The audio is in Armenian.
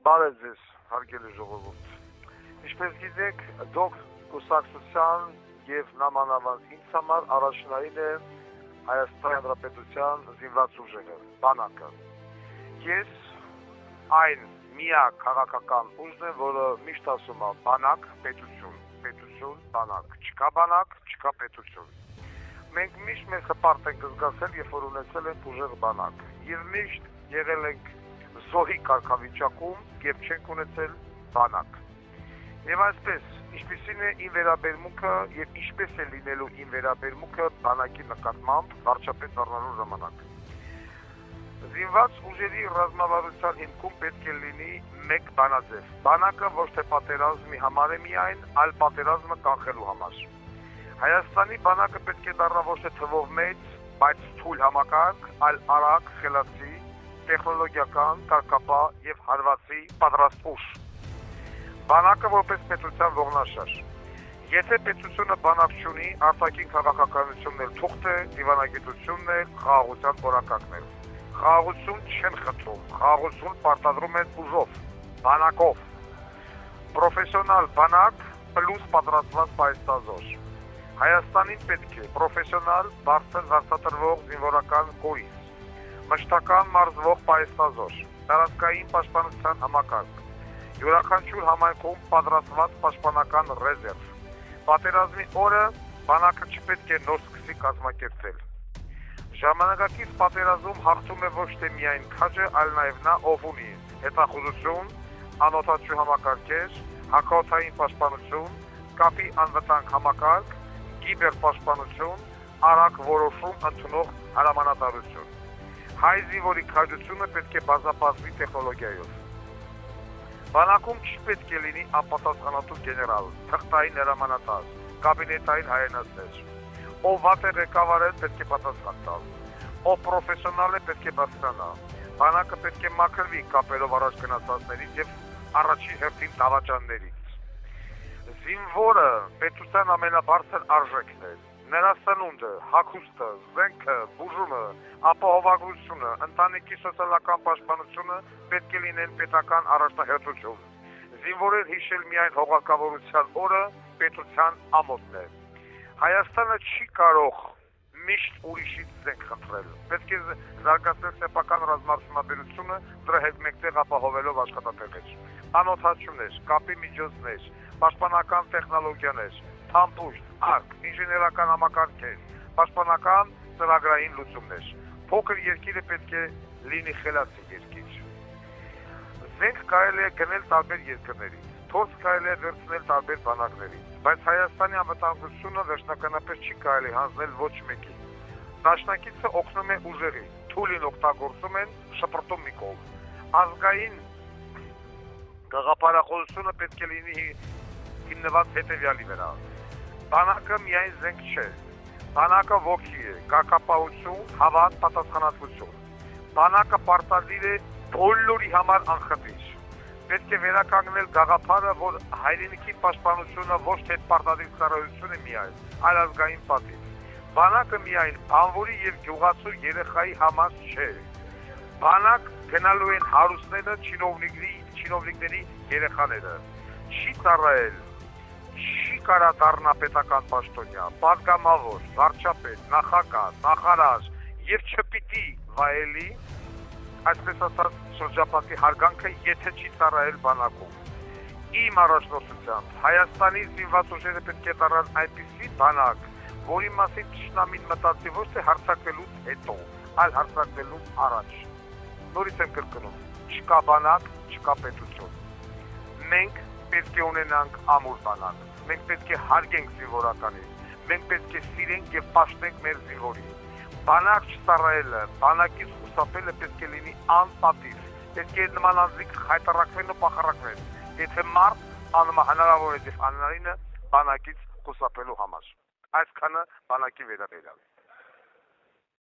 Բարև ձեզ, հարգելի ժողովուրդ։ Ինչպես գիտեք, դուք կուսակցության եւ նամանավանդ ինձ համար առաջնային է Հայաստանի Հանրապետության զինված ուժերը, բանակը։ Ես այն միակ քաղաքական ուժն եմ, որը միշտ ասում է բանակ, պետություն, պետություն, բանակ, չկա բանակ, չկա պետություն։ Մենք միշտ մեզ հպարտ ենք զգացել, երբ որ ունեցել ենք ուժեղ բանակ, եւ միշտ եղել ենք զոհի կարգավիճակում եւ չենք ունեցել բանակ։ Եվ այսպես, ինչպիսին է իմ վերաբերմունքը եւ ինչպես է լինելու իմ վերաբերմունքը բանակի նկատմամբ վարչապետ դառնալու ժամանակ։ Զինված ուժերի ռազմավարության հիմքում պետք է լինի մեկ բանաձև։ Բանակը ոչ թե պատերազմի համար է միայն, այլ պատերազմը կանխելու համար։ Հայաստանի բանակը պետք է դառնա ոչ թե թվով մեծ, բայց թույլ համակարգ, այլ արագ, խելացի, տեխնոլոգիական, կարգապահ եւ հարվածի պատրաստ ուժ։ Բանակը որպես պետության ողնաշար։ Եթե պետությունը բանակ չունի, արտաքին քաղաքականությունն էլ թուղթ է, դիվանագիտությունն է, խաղաղության որակակն է։ Խաղաղություն չեն խնդրում, խաղաղություն պարտադրում են ուժով, բանակով։ Պրոֆեսիոնալ բանակ պլյուս պատրաստված պայծազոր։ Հայաստանին պետք է պրոֆեսիոնալ, բարձր վարձատրվող զինվորական կորիզ, մշտական մարզվող պայծազոր, տարածքային պաշտպանության համակարգ, յուրաքանչյուր համայնքում պատրաստված պաշտպանական ռեզերվ։ Պատերազմի օրը բանակը չպետք է նոր սկսի կազմակերպել։ Ժամանակակից պատերազմում հաղթում է ոչ թե միայն քաջը, այլ նաև նա, ով ունի հետախուզություն, անօդաչու համակարգեր, հակաօդային պաշտպանություն, կապի անվտանգ համակարգ, կիբերպաշտպանություն, արագ որոշում ընդունող հրամանատարություն։ Հայ զինվորի քաջությունը պետք է բազմապատվի տեխնոլոգիայով։ Բանակում չպետք է լինի անպատասխանատու գեներալ, թղթային հրամանատար, կաբինետային հայրենասեր։ Ով վատ է ղեկավարել, պետք է պատասխան տալ։ Ով պրոֆեսիոնալ է, պետք է բարձրանա։ Բանակը պետք է մաքրվի կապերով առաջ գնացածներից եւ առաջին հերթին դավաճաններից։ Զինվորը պետության ամենաբարձր արժեքն է։ Նրա սնունդը, հագուստը, զենքը, բուժումը, ապահովագրությունը, ընտանիքի սոցիալական պաշտպանությունը պետք է լինեն պետական առաջնահերթություն։ Զինվորեր հիշել միայն հողակավորության օրը պետության ամոթն է։ Հայաստանը չի կարող միշտ ուրիշից զենք խնդրել։ Պետք է զարգացնել սեփական ռազմարտունաբերությունը, դրա հետ մեկտեղ ապահովելով աշխատատեղեր, անօդաչուներ, կապի միջոցներ, պաշտպանական տեխնոլոգիաներ, թամփուշտ, արկ, ինժեներական համակարգեր, պաշտպանական ծրագրային լուծումներ։ Փոքր երկիրը պետք է լինի խելացի երկիր։ Զենք կարելի է գնել տարբեր երկրներից, թոց կարելի է վերցնել տարբեր բանակներից, բայց Հայաստանի անվտանգությունը վերջնականապես չի կարելի հանձնել ոչ մեկի։ Դաշնակիցը օգնում է ուժերի, թույլին օգտագործում են, շպրտում մի կողմ։ Ազգային գաղափարախոսությունը պետք է լինի հիմնված հետևյալի վրա։ Բանակը միայն զենք չէ։ Բանակը ոգի է, կարգապահություն, հավատ, պատասխանատվություն։ Բանակը պարտադիր է բոլորի համար անխտիր։ Պետք է վերականգնել գաղափարը, որ հայրենիքի պաշտպանությունը ոչ թե պարտադիր ծառայություն է միայն, այլ ազգային պատիվ։ Բանակը միայն բանվորի եւ գյուղացու երեխայի համար չէ։ Բանակ գնալու են հարուստները, չինովնիկների երեխաները։ Չի ծառայել, չի կարա դառնա պետական պաշտոնյա, պատգամավոր, վարչապետ, նախագահ, նախարար եւ չպիտի վայելի, այսպես ասած, շրջապատի հարգանքը, եթե չի ծառայել բանակում։ Իմ առաջնորդությամբ Հայաստանի զինված ուժերը պետք է դառնան այնպիսի բանակ, որի մասին թշնամին մտածի ոչ թե հարձակվելուց հետո, այլ հարձակվելուց առաջ։ Նորից եմ կրկնում, չկա բանակ, չկա պետություն։ Մենք պետք է ունենանք ամուր բանակ, մենք պետք է հարգենք զինվորականին, մենք պետք է սիրենք եւ պաշտենք մեր զինվորին։ Բանակ չծառայելը, բանակից խուսափելը պետք է լինի անպատիվ, պետք է նման անձիկ հայտարարվեն ու փախարակվեն, եթե մարդ հնարավոր է եւ անհնարինը բանակից խուսափելու համար։ Այսքանը բանակի վերաբերյալ։